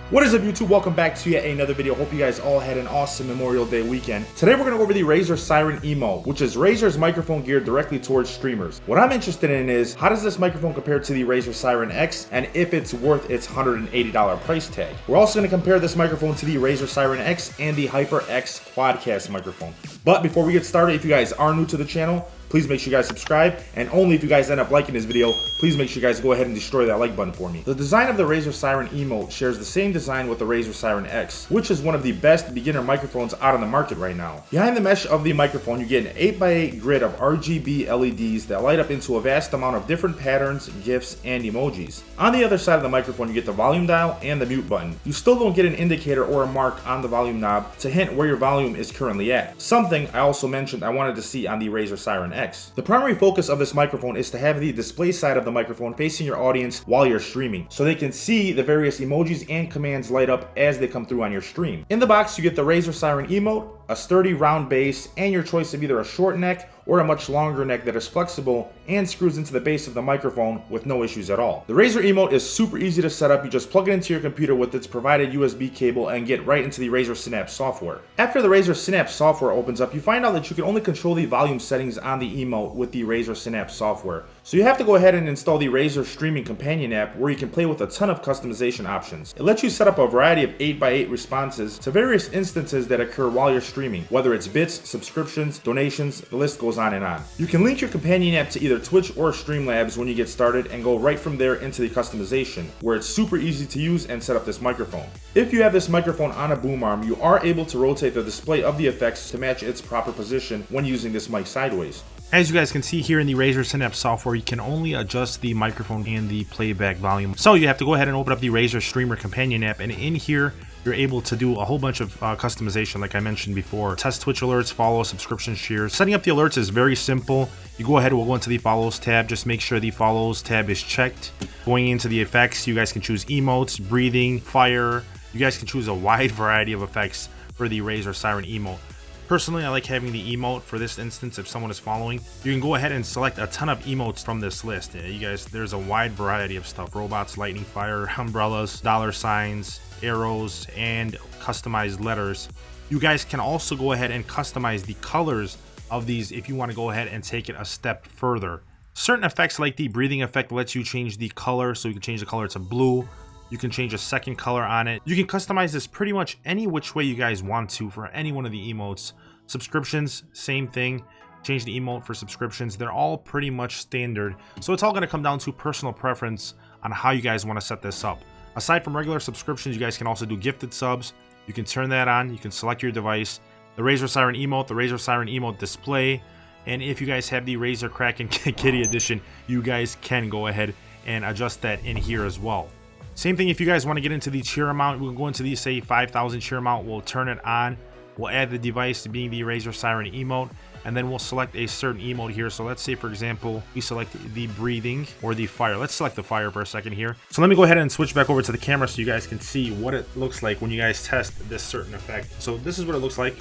What is up, YouTube? Welcome back to yet another video. Hope you guys all had an awesome Memorial Day weekend. Today we're going to go over the Razer Seiren Emote, which is Razer's microphone geared directly towards streamers. What I'm interested in is, how does this microphone compare to the Razer Seiren X, and if it's worth its $180 price tag. We're also going to compare this microphone to the Razer Seiren X and the HyperX Quadcast microphone. But before we get started, if you guys are new to the channel, please make sure you guys subscribe, and only if you guys end up liking this video, please make sure you guys go ahead and destroy that like button for me. The design of the Razer Seiren Emote shares the same design with the Razer Seiren X, which is one of the best beginner microphones out on the market right now. Behind the mesh of the microphone, you get an 8x8 grid of RGB LEDs that light up into a vast amount of different patterns, GIFs, and emojis. On the other side of the microphone, you get the volume dial and the mute button. You still don't get an indicator or a mark on the volume knob to hint where your volume is currently at, something I also mentioned I wanted to see on the Razer Seiren X. The primary focus of this microphone is to have the display side of the microphone facing your audience while you're streaming, so they can see the various emojis and commands light up as they come through on your stream. In the box, you get the Razer Seiren Emote, a sturdy round base, and your choice of either a short neck or a much longer neck that is flexible and screws into the base of the microphone with no issues at all. The Razer Emote is super easy to set up. You just plug it into your computer with its provided USB cable and get right into the Razer Synapse software. After the Razer Synapse software opens up, you find out that you can only control the volume settings on the Emote with the Razer Synapse software. So you have to go ahead and install the Razer Streaming Companion app, where you can play with a ton of customization options. It lets you set up a variety of 8x8 responses to various instances that occur while you're streaming, whether it's bits, subscriptions, donations, the list goes on and on. You can link your companion app to either Twitch or Streamlabs when you get started and go right from there into the customization, where it's super easy to use and set up this microphone. If you have this microphone on a boom arm, you are able to rotate the display of the effects to match its proper position when using this mic sideways. As you guys can see here in the Razer Synapse software, you can only adjust the microphone and the playback volume. So you have to go ahead and open up the Razer Streamer Companion app, and in here, you're able to do a whole bunch of customization like I mentioned before. Test Twitch alerts, follow, subscription shares. Setting up the alerts is very simple. You go ahead, we'll go into the follows tab. Just make sure the follows tab is checked. Going into the effects, you guys can choose emotes, breathing, fire. You guys can choose a wide variety of effects for the Razer Seiren Emote. Personally, I like having the emote for this instance if someone is following. You can go ahead and select a ton of emotes from this list. You guys, there's a wide variety of stuff. Robots, lightning, fire, umbrellas, dollar signs, arrows, and customized letters. You guys can also go ahead and customize the colors of these if you want to go ahead and take it a step further. Certain effects like the breathing effect lets you change the color, so you can change the color to blue. You can change a second color on it. You can customize this pretty much any which way you guys want to for any one of the emotes. Subscriptions, same thing. Change the emote for subscriptions. They're all pretty much standard. So it's all going to come down to personal preference on how you guys want to set this up. Aside from regular subscriptions, you guys can also do gifted subs. You can turn that on. You can select your device. The Razer Seiren Emote, the Razer Seiren Emote display. And if you guys have the Razer Kraken Kitty Edition, you guys can go ahead and adjust that in here as well. Same thing if you guys want to get into the cheer amount. We'll go into the, say, 5,000 cheer amount. We'll turn it on. We'll add the device to being the Razer Seiren Emote, and then we'll select a certain emote here. So let's say, for example, we select the breathing or the fire. Let's select the fire for a second here. So let me go ahead and switch back over to the camera so you guys can see what it looks like when you guys test this certain effect. So this is what it looks like.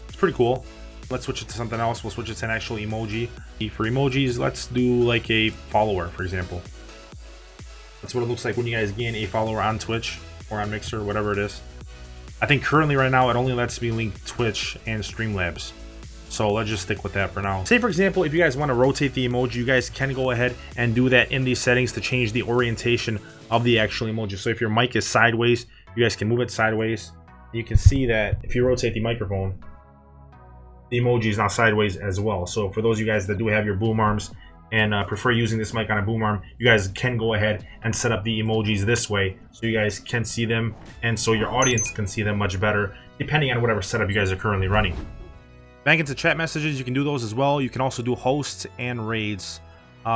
It's pretty cool. Let's switch it to something else. We'll switch it to an actual emoji. For emojis, let's do like a follower, for example. That's what it looks like when you guys gain a follower on Twitch or on Mixer, whatever it is. I think currently right now it only lets me link Twitch and Streamlabs. So let's just stick with that for now. Say for example, if you guys want to rotate the emoji, you guys can go ahead and do that in these settings to change the orientation of the actual emoji. So if your mic is sideways, you guys can move it sideways. You can see that if you rotate the microphone, the emoji is now sideways as well. So for those of you guys that do have your boom arms and prefer using this mic on a boom arm, you guys can go ahead and set up the emojis this way so you guys can see them, and so your audience can see them much better depending on whatever setup you guys are currently running. Back into chat messages, you can do those as well. You can also do hosts and raids.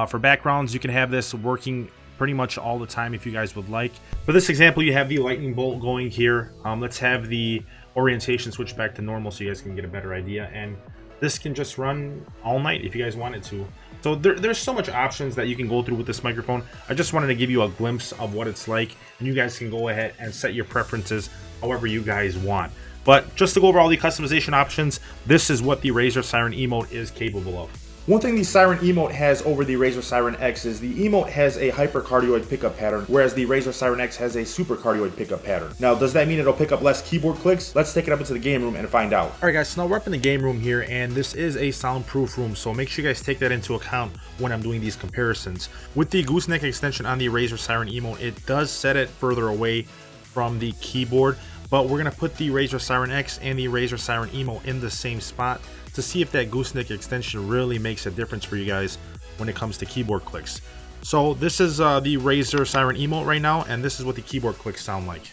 For backgrounds, you can have this working pretty much all the time if you guys would like. For this example, you have the lightning bolt going here. Let's have the orientation switch back to normal so you guys can get a better idea, and this can just run all night if you guys wanted to. So there's so much options that you can go through with this microphone. I just wanted to give you a glimpse of what it's like, and you guys can go ahead and set your preferences however you guys want. But just to go over all the customization options, this is what the Razer Seiren Emote is capable of. One thing the Seiren Emote has over the Razer Seiren X is the Emote has a hypercardioid pickup pattern, whereas the Razer Seiren X has a supercardioid pickup pattern. Now, does that mean it'll pick up less keyboard clicks? Let's take it up into the game room and find out. Alright guys, so now we're up in the game room here, and this is a soundproof room, so make sure you guys take that into account when I'm doing these comparisons. With the gooseneck extension on the Razer Seiren Emote, it does set it further away from the keyboard, but we're going to put the Razer Seiren X and the Razer Seiren Emote in the same spot to see if that gooseneck extension really makes a difference for you guys when it comes to keyboard clicks. So this is the Razer Seiren Emote right now, and this is what the keyboard clicks sound like.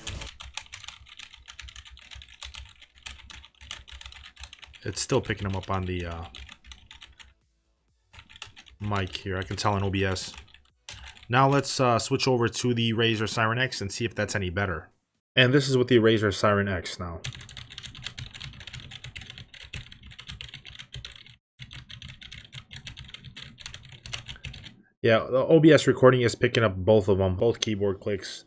It's still picking them up on the mic here. I can tell in OBS. Now let's switch over to the Razer Seiren X and see if that's any better. And this is with the Razer Seiren X now. Yeah, the OBS recording is picking up both of them, both keyboard clicks.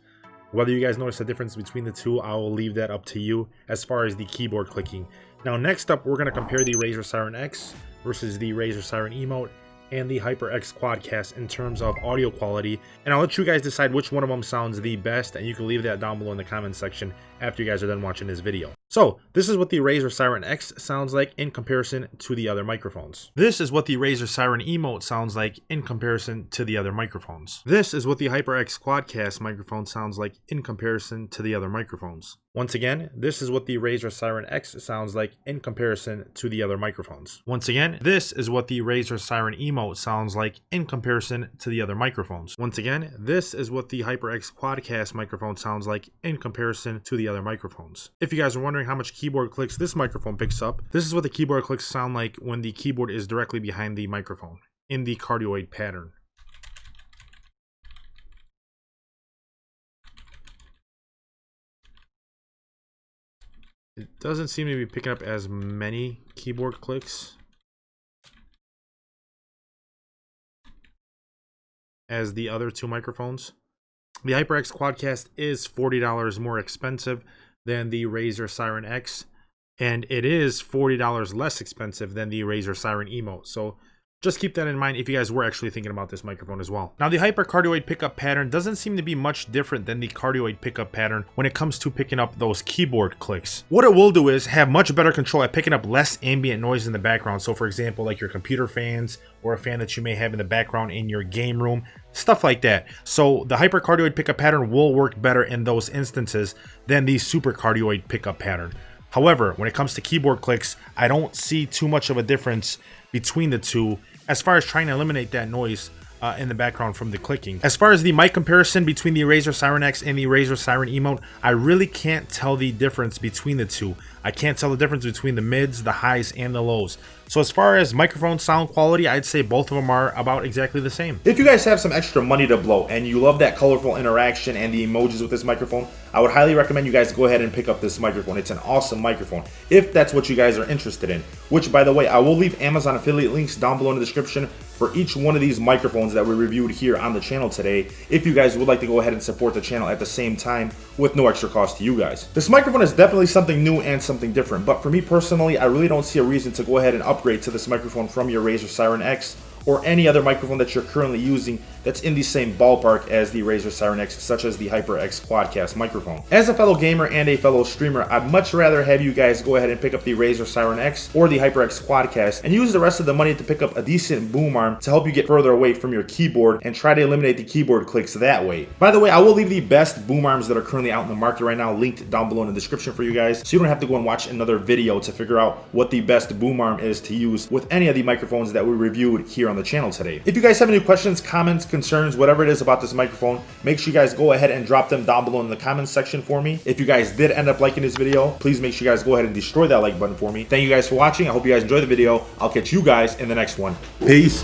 Whether you guys notice the difference between the two, I will leave that up to you as far as the keyboard clicking. Now next up, we're going to compare the Razer Seiren X versus the Razer Seiren Emote and the HyperX Quadcast in terms of audio quality, and I'll let you guys decide which one of them sounds the best, and you can leave that down below in the comment section after you guys are done watching this video. So this is what the Razer Seiren X sounds like in comparison to the other microphones. This is what the Razer Seiren Emote sounds like in comparison to the other microphones. This is what the HyperX Quadcast microphone sounds like in comparison to the other microphones. Once again, this is what the Razer Seiren X sounds like in comparison to the other microphones. Once again, this is what the Razer Seiren Emote sounds like in comparison to the other microphones. Once again, this is what the HyperX Quadcast microphone sounds like in comparison to the other microphones. If you guys are wondering how much keyboard clicks this microphone picks up, this is what the keyboard clicks sound like when the keyboard is directly behind the microphone in the cardioid pattern. It doesn't seem to be picking up as many keyboard clicks as the other two microphones. The HyperX Quadcast is $40 more expensive than the Razer Seiren X, and it is $40 less expensive than the Razer Seiren Emote. So just keep that in mind if you guys were actually thinking about this microphone as well. Now, the hypercardioid pickup pattern doesn't seem to be much different than the cardioid pickup pattern when it comes to picking up those keyboard clicks. What it will do is have much better control at picking up less ambient noise in the background. So for example, like your computer fans or a fan that you may have in the background in your game room, stuff like that. So the hypercardioid pickup pattern will work better in those instances than the supercardioid pickup pattern. However, when it comes to keyboard clicks, I don't see too much of a difference between the two as far as trying to eliminate that noise in the background from the clicking. As far as the mic comparison between the Razer Seiren X and the Razer Seiren Emote, I really can't tell the difference between the two. I can't tell the difference between the mids, the highs, and the lows. So as far as microphone sound quality, I'd say both of them are about exactly the same. If you guys have some extra money to blow and you love that colorful interaction and the emojis with this microphone, I would highly recommend you guys go ahead and pick up this microphone. It's an awesome microphone if that's what you guys are interested in, which, by the way, I will leave Amazon affiliate links down below in the description for each one of these microphones that we reviewed here on the channel today, if you guys would like to go ahead and support the channel at the same time with no extra cost to you guys. This microphone is definitely something new and something different, but for me personally, I really don't see a reason to go ahead and upgrade to this microphone from your Razer Seiren X or any other microphone that you're currently using that's in the same ballpark as the Razer Seiren X, such as the HyperX Quadcast microphone. As a fellow gamer and a fellow streamer, I'd much rather have you guys go ahead and pick up the Razer Seiren X or the HyperX Quadcast and use the rest of the money to pick up a decent boom arm to help you get further away from your keyboard and try to eliminate the keyboard clicks that way. By the way, I will leave the best boom arms that are currently out in the market right now linked down below in the description for you guys, so you don't have to go and watch another video to figure out what the best boom arm is to use with any of the microphones that we reviewed here on the channel today. If you guys have any questions, comments, concerns, whatever it is about this microphone, make sure you guys go ahead and drop them down below in the comments section for me. If you guys did end up liking this video, please make sure you guys go ahead and destroy that like button for me. Thank you guys for watching. I hope you guys enjoyed the video. I'll catch you guys in the next one. Peace.